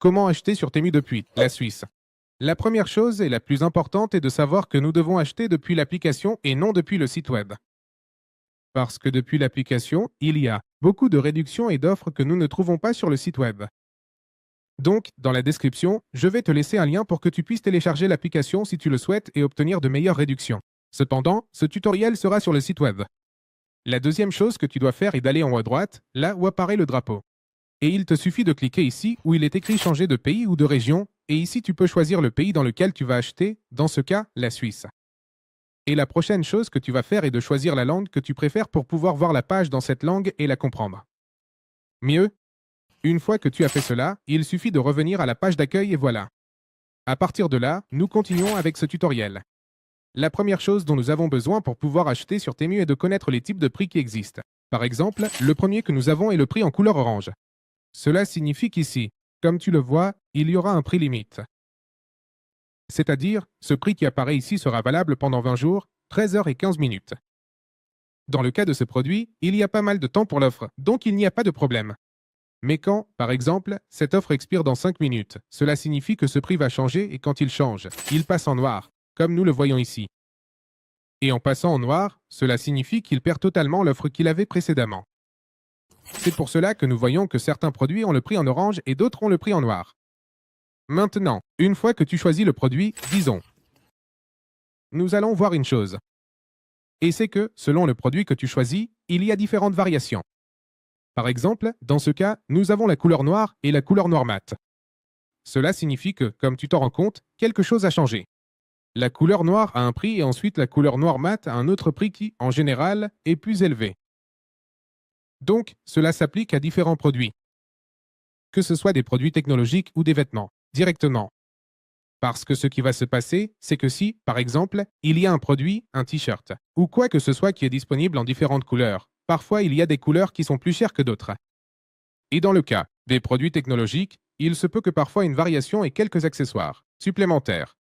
Comment acheter sur Temu depuis la Suisse? La première chose et la plus importante est de savoir que nous devons acheter depuis l'application et non depuis le site web. Parce que depuis l'application, il y a beaucoup de réductions et d'offres que nous ne trouvons pas sur le site web. Donc, dans la description, je vais te laisser un lien pour que tu puisses télécharger l'application si tu le souhaites et obtenir de meilleures réductions. Cependant, ce tutoriel sera sur le site web. La deuxième chose que tu dois faire est d'aller en haut à droite, là où apparaît le drapeau. Et il te suffit de cliquer ici où il est écrit changer de pays ou de région, et ici tu peux choisir le pays dans lequel tu vas acheter, dans ce cas, la Suisse. Et la prochaine chose que tu vas faire est de choisir la langue que tu préfères pour pouvoir voir la page dans cette langue et la comprendre. Mieux, une fois que tu as fait cela, il suffit de revenir à la page d'accueil et voilà. À partir de là, nous continuons avec ce tutoriel. La première chose dont nous avons besoin pour pouvoir acheter sur Temu est de connaître les types de prix qui existent. Par exemple, le premier que nous avons est le prix en couleur orange. Cela signifie qu'ici, comme tu le vois, il y aura un prix limite. C'est-à-dire, ce prix qui apparaît ici sera valable pendant 20 jours, 13 heures et 15 minutes. Dans le cas de ce produit, il y a pas mal de temps pour l'offre, donc il n'y a pas de problème. Mais quand, par exemple, cette offre expire dans 5 minutes, cela signifie que ce prix va changer et quand il change, il passe en noir, comme nous le voyons ici. Et en passant en noir, cela signifie qu'il perd totalement l'offre qu'il avait précédemment. C'est pour cela que nous voyons que certains produits ont le prix en orange et d'autres ont le prix en noir. Maintenant, une fois que tu choisis le produit, disons, nous allons voir une chose. Et c'est que, selon le produit que tu choisis, il y a différentes variations. Par exemple, dans ce cas, nous avons la couleur noire et la couleur noir mat. Cela signifie que, comme tu t'en rends compte, quelque chose a changé. La couleur noire a un prix et ensuite la couleur noir mat a un autre prix qui, en général, est plus élevé. Donc, cela s'applique à différents produits. Que ce soit des produits technologiques ou des vêtements, directement. Parce que ce qui va se passer, c'est que si, par exemple, il y a un produit, un t-shirt, ou quoi que ce soit qui est disponible en différentes couleurs, parfois il y a des couleurs qui sont plus chères que d'autres. Et dans le cas des produits technologiques, il se peut que parfois une variation ait quelques accessoires supplémentaires.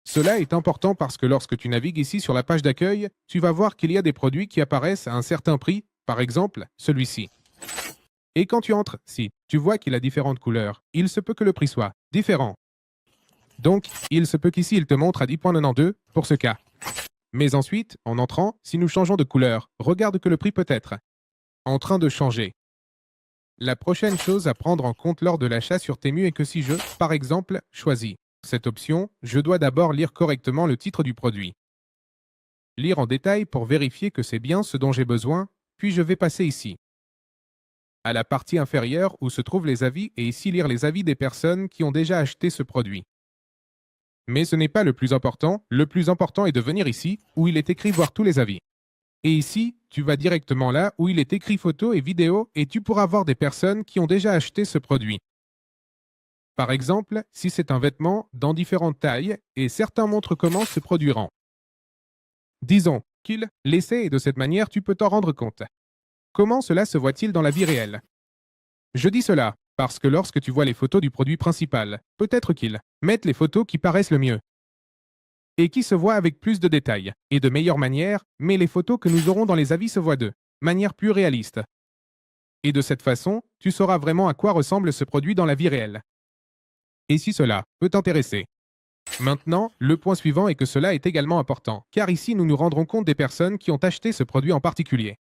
Cela est important parce que lorsque tu navigues ici sur la page d'accueil, tu vas voir qu'il y a des produits qui apparaissent à un certain prix, par exemple celui-ci. Et quand tu entres, si tu vois qu'il a différentes couleurs, il se peut que le prix soit différent. Donc, il se peut qu'ici il te montre à 10,92 pour ce cas. Mais ensuite, en entrant, si nous changeons de couleur, regarde que le prix peut être en train de changer. La prochaine chose à prendre en compte lors de l'achat sur Temu est que si je, par exemple, choisis cette option, je dois d'abord lire correctement le titre du produit. Lire en détail pour vérifier que c'est bien ce dont j'ai besoin, puis je vais passer ici, à la partie inférieure où se trouvent les avis et ici lire les avis des personnes qui ont déjà acheté ce produit. Mais ce n'est pas le plus important est de venir ici où il est écrit voir tous les avis. Et ici, tu vas directement là où il est écrit photos et vidéos et tu pourras voir des personnes qui ont déjà acheté ce produit. Par exemple, si c'est un vêtement dans différentes tailles et certains montrent comment ce produit rend. Disons qu'il l'essaie et de cette manière tu peux t'en rendre compte. Comment cela se voit-il dans la vie réelle? Je dis cela parce que lorsque tu vois les photos du produit principal, peut-être qu'ils mettent les photos qui paraissent le mieux et qui se voient avec plus de détails et de meilleure manière, mais les photos que nous aurons dans les avis se voient de manière plus réaliste. Et de cette façon, tu sauras vraiment à quoi ressemble ce produit dans la vie réelle. Et si cela peut t'intéresser. Maintenant, le point suivant est que cela est également important, car ici nous nous rendrons compte des personnes qui ont acheté ce produit en particulier.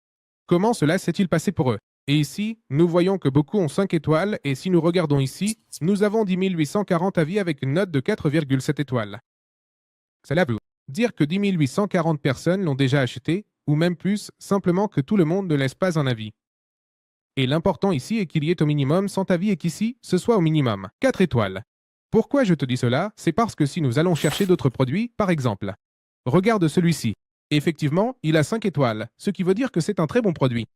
Comment cela s'est-il passé pour eux? Et ici, nous voyons que beaucoup ont 5 étoiles, et si nous regardons ici, nous avons 10 840 avis avec une note de 4,7 étoiles. Cela veut dire que 10 840 personnes l'ont déjà acheté, ou même plus, simplement que tout le monde ne laisse pas un avis. Et l'important ici est qu'il y ait au minimum 100 avis et qu'ici, ce soit au minimum 4 étoiles. Pourquoi je te dis cela? C'est parce que si nous allons chercher d'autres produits, par exemple, regarde celui-ci. Effectivement, il a 5 étoiles, ce qui veut dire que c'est un très bon produit.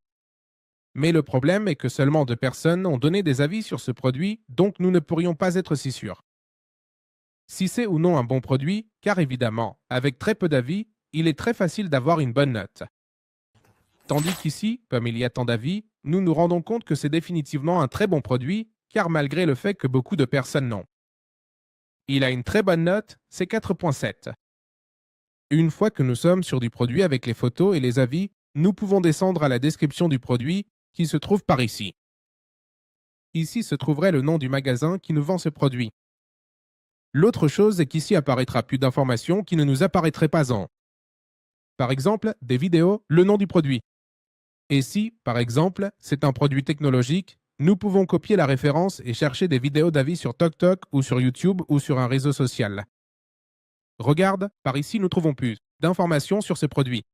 Mais le problème est que seulement 2 personnes ont donné des avis sur ce produit, donc nous ne pourrions pas être si sûrs si c'est ou non un bon produit, car évidemment, avec très peu d'avis, il est très facile d'avoir une bonne note. Tandis qu'ici, comme il y a tant d'avis, nous nous rendons compte que c'est définitivement un très bon produit, car malgré le fait que beaucoup de personnes n'ont. Il a une très bonne note, c'est 4,7. Une fois que nous sommes sur du produit avec les photos et les avis, nous pouvons descendre à la description du produit qui se trouve par ici. ici se trouverait le nom du magasin qui nous vend ce produit. L'autre chose est qu'ici apparaîtra plus d'informations qui ne nous apparaîtraient pas en. Par exemple, des vidéos, le nom du produit. Et si, par exemple, c'est un produit technologique, nous pouvons copier la référence et chercher des vidéos d'avis sur TokTok ou sur YouTube ou sur un réseau social. Regarde, par ici nous trouvons plus d'informations sur ce produit.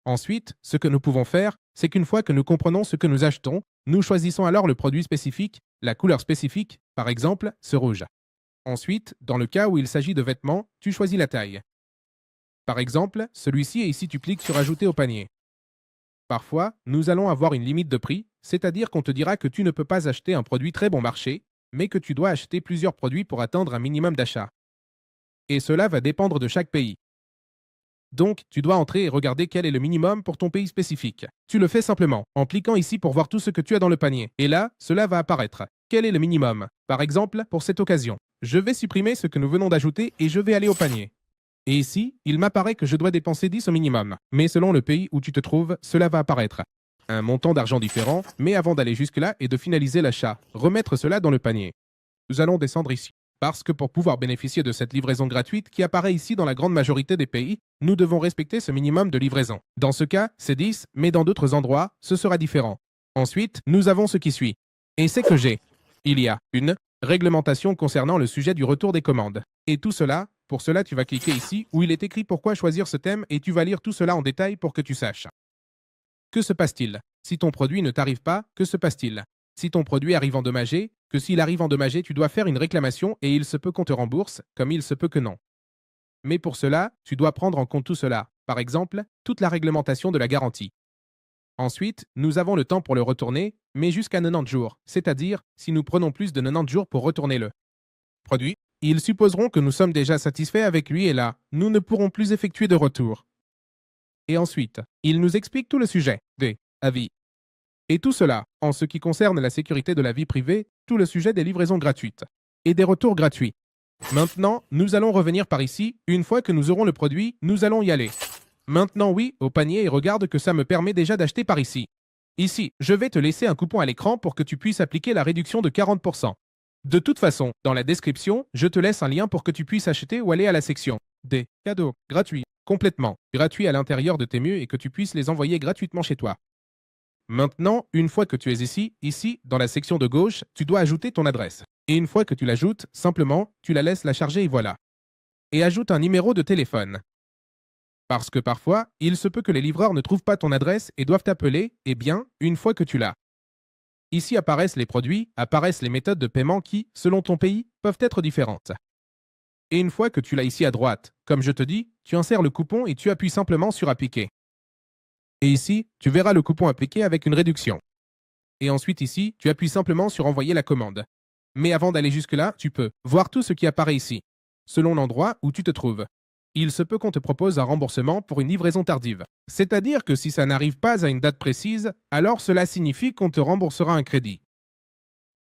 Ensuite, ce que nous pouvons faire, c'est qu'une fois que nous comprenons ce que nous achetons, nous choisissons alors le produit spécifique, la couleur spécifique, par exemple, ce rouge. Ensuite, dans le cas où il s'agit de vêtements, tu choisis la taille. Par exemple, celui-ci et ici tu cliques sur Ajouter au panier. Parfois, nous allons avoir une limite de prix, c'est-à-dire qu'on te dira que tu ne peux pas acheter un produit très bon marché, mais que tu dois acheter plusieurs produits pour atteindre un minimum d'achat. Et cela va dépendre de chaque pays. Donc, tu dois entrer et regarder quel est le minimum pour ton pays spécifique. Tu le fais simplement, en cliquant ici pour voir tout ce que tu as dans le panier. Et là, cela va apparaître. Quel est le minimum? Par exemple, pour cette occasion, je vais supprimer ce que nous venons d'ajouter et je vais aller au panier. Et ici, il m'apparaît que je dois dépenser 10 au minimum. Mais selon le pays où tu te trouves, cela va apparaître. Un montant d'argent différent, mais avant d'aller jusque-là et de finaliser l'achat, remettre cela dans le panier. Nous allons descendre ici. Parce que pour pouvoir bénéficier de cette livraison gratuite qui apparaît ici dans la grande majorité des pays, nous devons respecter ce minimum de livraison. Dans ce cas, c'est 10, mais dans d'autres endroits, ce sera différent. Ensuite, nous avons ce qui suit. Et c'est que il y a une réglementation concernant le sujet du retour des commandes. Et tout cela, pour cela tu vas cliquer ici où il est écrit pourquoi choisir ce thème et tu vas lire tout cela en détail pour que tu saches. Que se passe-t-il? Si ton produit ne t'arrive pas, que se passe-t-il? Si ton produit arrive endommagé, que s'il arrive endommagé, tu dois faire une réclamation et il se peut qu'on te rembourse, comme il se peut que non. Mais pour cela, tu dois prendre en compte tout cela, par exemple, toute la réglementation de la garantie. Ensuite, nous avons le temps pour le retourner, mais jusqu'à 90 jours, c'est-à-dire si nous prenons plus de 90 jours pour retourner le produit, ils supposeront que nous sommes déjà satisfaits avec lui et là, nous ne pourrons plus effectuer de retour. Et ensuite, il nous explique tout le sujet des avis. Et tout cela, en ce qui concerne la sécurité de la vie privée, tout le sujet des livraisons gratuites et des retours gratuits. Maintenant, nous allons revenir par ici. Une fois que nous aurons le produit, nous allons y aller. Maintenant, oui, au panier et regarde que ça me permet déjà d'acheter par ici. Ici, je vais te laisser un coupon à l'écran pour que tu puisses appliquer la réduction de 40%. De toute façon, dans la description, je te laisse un lien pour que tu puisses acheter ou aller à la section des cadeaux gratuits, complètement gratuits à l'intérieur de Temu et que tu puisses les envoyer gratuitement chez toi. Maintenant, une fois que tu es ici, dans la section de gauche, tu dois ajouter ton adresse. Et une fois que tu l'ajoutes, simplement, tu la laisses la charger et voilà. Et ajoute un numéro de téléphone. Parce que parfois, il se peut que les livreurs ne trouvent pas ton adresse et doivent t'appeler, eh bien, une fois que tu l'as. Ici apparaissent les produits, apparaissent les méthodes de paiement qui, selon ton pays, peuvent être différentes. Et une fois que tu l'as ici à droite, comme je te dis, tu insères le coupon et tu appuies simplement sur Appliquer. Et ici, tu verras le coupon appliqué avec une réduction. Et ensuite ici, tu appuies simplement sur Envoyer la commande. Mais avant d'aller jusque-là, tu peux voir tout ce qui apparaît ici, selon l'endroit où tu te trouves. Il se peut qu'on te propose un remboursement pour une livraison tardive. C'est-à-dire que si ça n'arrive pas à une date précise, alors cela signifie qu'on te remboursera un crédit.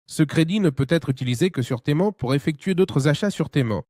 Ce crédit ne peut être utilisé que sur Temu pour effectuer d'autres achats sur Temu.